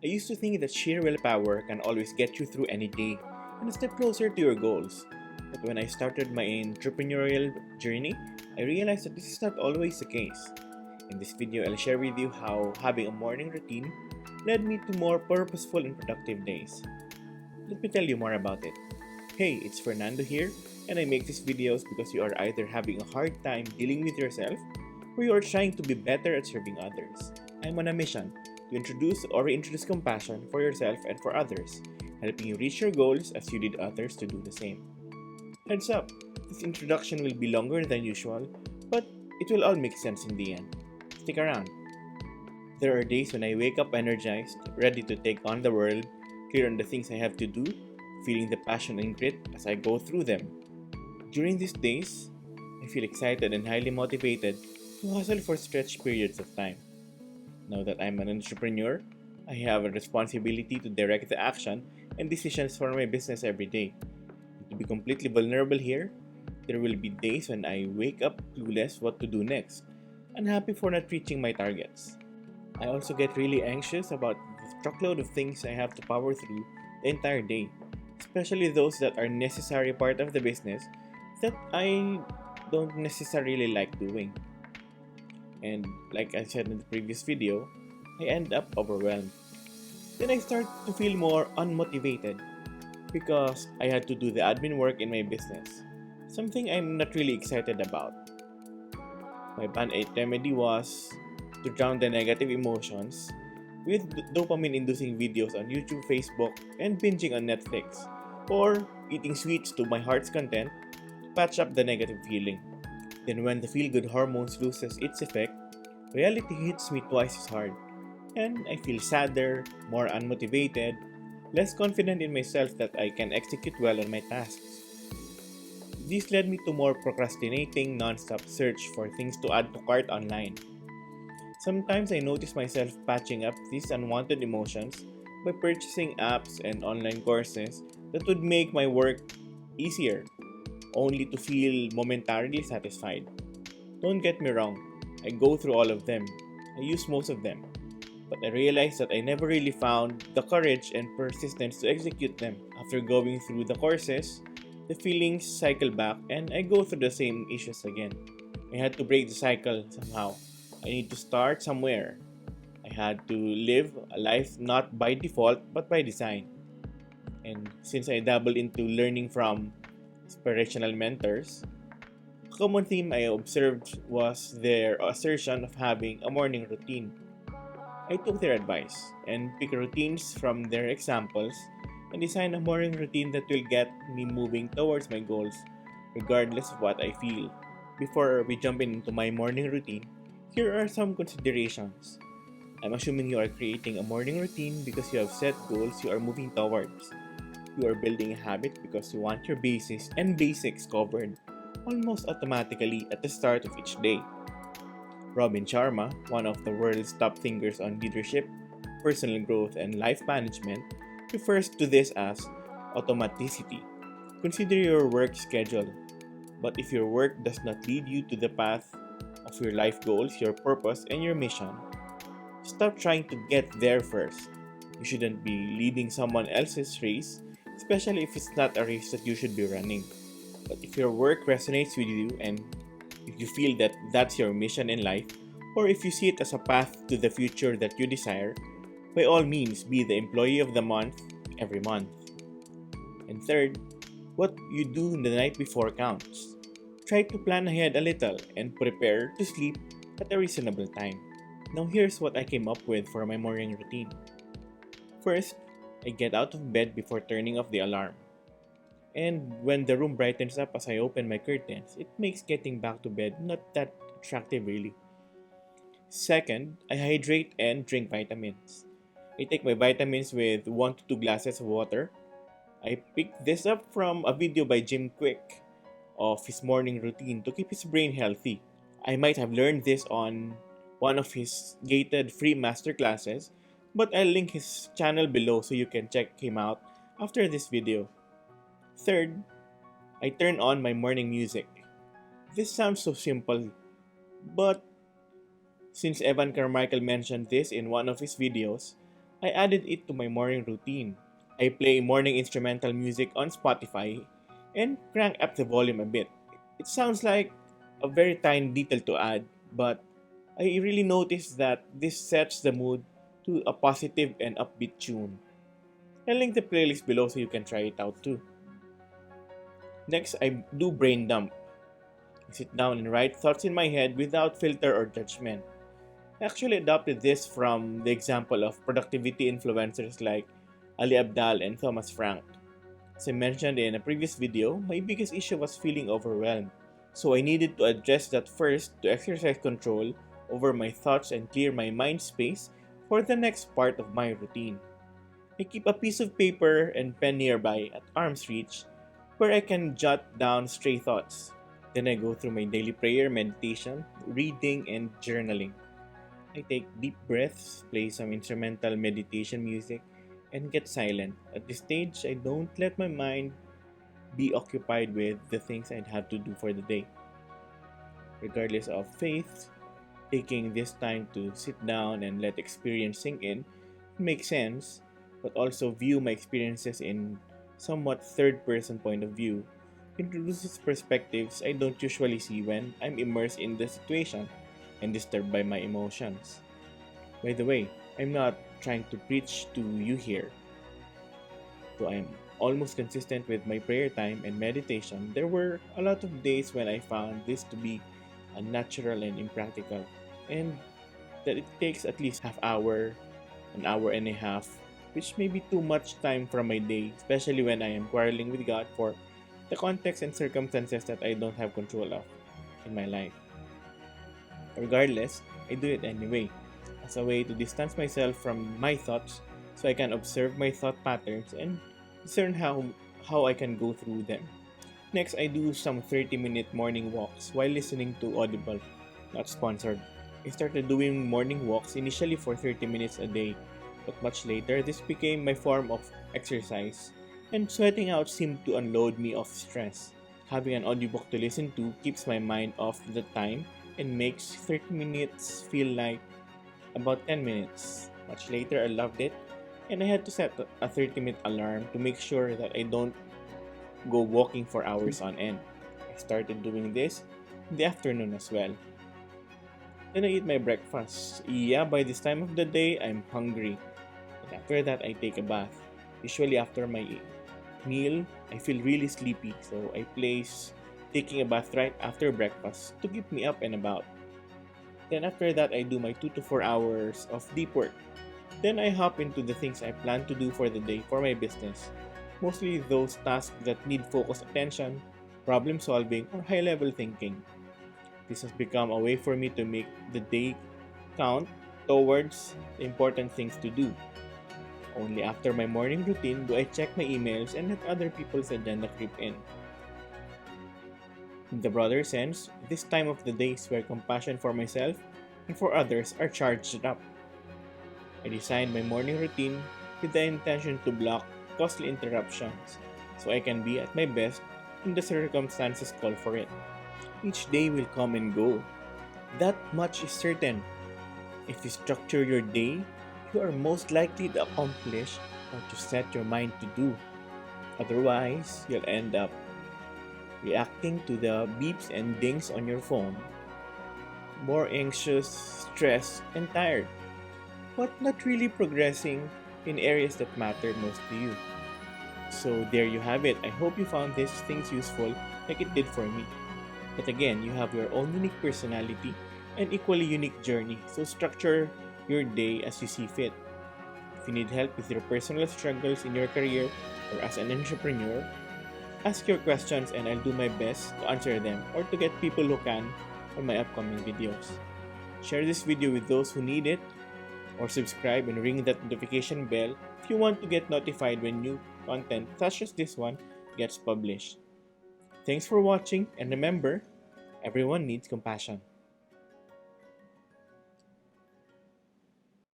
I used to think that sheer willpower can always get you through any day and a step closer to your goals. But when I started my entrepreneurial journey, I realized that this is not always the case. In this video, I'll share with you how having a morning routine led me to more purposeful and productive days. Let me tell you more about it. Hey, it's Fernando here, and I make these videos because you are either having a hard time dealing with yourself or you are trying to be better at serving others. I'm on a mission to introduce or reintroduce compassion for yourself and for others, helping you reach your goals as you need others to do the same. Heads up, this introduction will be longer than usual, but it will all make sense in the end. Stick around. There are days when I wake up energized, ready to take on the world, clear on the things I have to do, feeling the passion and grit as I go through them. During these days, I feel excited and highly motivated to hustle for stretched periods of time. Now that I'm an entrepreneur, I have a responsibility to direct the action and decisions for my business every day. And to be completely vulnerable here, there will be days when I wake up clueless what to do next, unhappy for not reaching my targets. I also get really anxious about the truckload of things I have to power through the entire day, especially those that are necessary part of the business that I don't necessarily like doing. And like I said in the previous video, I end up overwhelmed. Then I start to feel more unmotivated because I had to do the admin work in my business, something I'm not really excited about. My band-aid remedy was to drown the negative emotions with dopamine-inducing videos on YouTube, Facebook, and binging on Netflix, or eating sweets to my heart's content to patch up the negative feeling. Then when the feel-good hormones loses its effect, reality hits me twice as hard, and I feel sadder, more unmotivated, less confident in myself that I can execute well on my tasks. This led me to more procrastinating, non-stop search for things to add to cart online. Sometimes I notice myself patching up these unwanted emotions by purchasing apps and online courses that would make my work easier, only to feel momentarily satisfied. Don't get me wrong, I go through all of them. I use most of them. But I realized that I never really found the courage and persistence to execute them. After going through the courses, the feelings cycle back and I go through the same issues again. I had to break the cycle somehow. I need to start somewhere. I had to live a life not by default but by design. And since I dabble into learning from aspirational mentors, a common theme I observed was their assertion of having a morning routine. I took their advice and picked routines from their examples and designed a morning routine that will get me moving towards my goals regardless of what I feel. Before we jump into my morning routine, here are some considerations. I'm assuming you are creating a morning routine because you have set goals you are moving towards. You are building a habit because you want your basis and basics covered almost automatically at the start of each day. Robin Sharma, one of the world's top thinkers on leadership, personal growth, and life management, refers to this as automaticity. Consider your work schedule, but if your work does not lead you to the path of your life goals, your purpose, and your mission, stop trying to get there first. You shouldn't be leading someone else's race, especially if it's not a race that you should be running. But if your work resonates with you and if you feel that that's your mission in life, or if you see it as a path to the future that you desire, by all means be the employee of the month every month. And third, what you do the night before counts. Try to plan ahead a little and prepare to sleep at a reasonable time. Now here's what I came up with for my morning routine. First, I get out of bed before turning off the alarm. And when the room brightens up as I open my curtains, it makes getting back to bed not that attractive really. Second, I hydrate and drink vitamins. I take my vitamins with 1 to 2 glasses of water. I picked this up from a video by Jim Quick of his morning routine to keep his brain healthy. I might have learned this on one of his gated free masterclasses, but I'll link his channel below so you can check him out after this video. Third, I turn on my morning music. This sounds so simple, but since Evan Carmichael mentioned this in one of his videos, I added it to my morning routine. I play morning instrumental music on Spotify and crank up the volume a bit. It sounds like a very tiny detail to add, but I really noticed that this sets the mood to a positive and upbeat tune. I'll link the playlist below so you can try it out too. Next, I do brain dump. I sit down and write thoughts in my head without filter or judgment. I actually adopted this from the example of productivity influencers like Ali Abdal and Thomas Frank. As I mentioned in a previous video, my biggest issue was feeling overwhelmed. So I needed to address that first to exercise control over my thoughts and clear my mind space for the next part of my routine. I keep a piece of paper and pen nearby at arm's reach where I can jot down stray thoughts. Then I go through my daily prayer, meditation, reading, and journaling. I take deep breaths, play some instrumental meditation music, and get silent. At this stage, I don't let my mind be occupied with the things I'd have to do for the day. Regardless of faith, taking this time to sit down and let experience sink in makes sense, but also view my experiences in somewhat third person point of view introduces perspectives I don't usually see when I'm immersed in the situation and disturbed by my emotions. By the way, I'm not trying to preach to you here. Though I'm almost consistent with my prayer time and meditation, there were a lot of days when I found this to be unnatural and impractical, and that it takes at least half hour, an hour and a half, which may be too much time from my day, especially when I am quarreling with God for the context and circumstances that I don't have control of in my life. Regardless, I do it anyway, as a way to distance myself from my thoughts so I can observe my thought patterns and discern how I can go through them. Next, I do some 30-minute morning walks while listening to Audible, not sponsored. I started doing morning walks initially for 30 minutes a day, but much later this became my form of exercise, and sweating out seemed to unload me of stress. Having an audiobook to listen to keeps my mind off the time and makes 30 minutes feel like about 10 minutes. Much later, I loved it, and I had to set a 30-minute alarm to make sure that I don't go walking for hours on end. I started doing this in the afternoon as well. Then I eat my breakfast. Yeah, by this time of the day, I'm hungry. And after that, I take a bath. Usually after my meal, I feel really sleepy, so I place taking a bath right after breakfast to keep me up and about. Then after that, I do my 2 to 4 hours of deep work. Then I hop into the things I plan to do for the day for my business. Mostly those tasks that need focused attention, problem solving, or high level thinking. This has become a way for me to make the day count towards the important things to do. Only after my morning routine do I check my emails and let other people's agenda creep in. In the broader sense, this time of the day is where compassion for myself and for others are charged up. I designed my morning routine with the intention to block costly interruptions so I can be at my best when the circumstances call for it. Each day will come and go. That much is certain. If you structure your day, you are most likely to accomplish what you set your mind to do. Otherwise, you'll end up reacting to the beeps and dings on your phone, more anxious, stressed, and tired, but not really progressing in areas that matter most to you. So there you have it. I hope you found these things useful like it did for me. But again, you have your own unique personality and equally unique journey, so structure your day as you see fit. If you need help with your personal struggles in your career or as an entrepreneur, ask your questions and I'll do my best to answer them or to get people who can on my upcoming videos. Share this video with those who need it, or subscribe and ring that notification bell if you want to get notified when new content such as this one gets published. Thanks for watching, and remember, everyone needs compassion.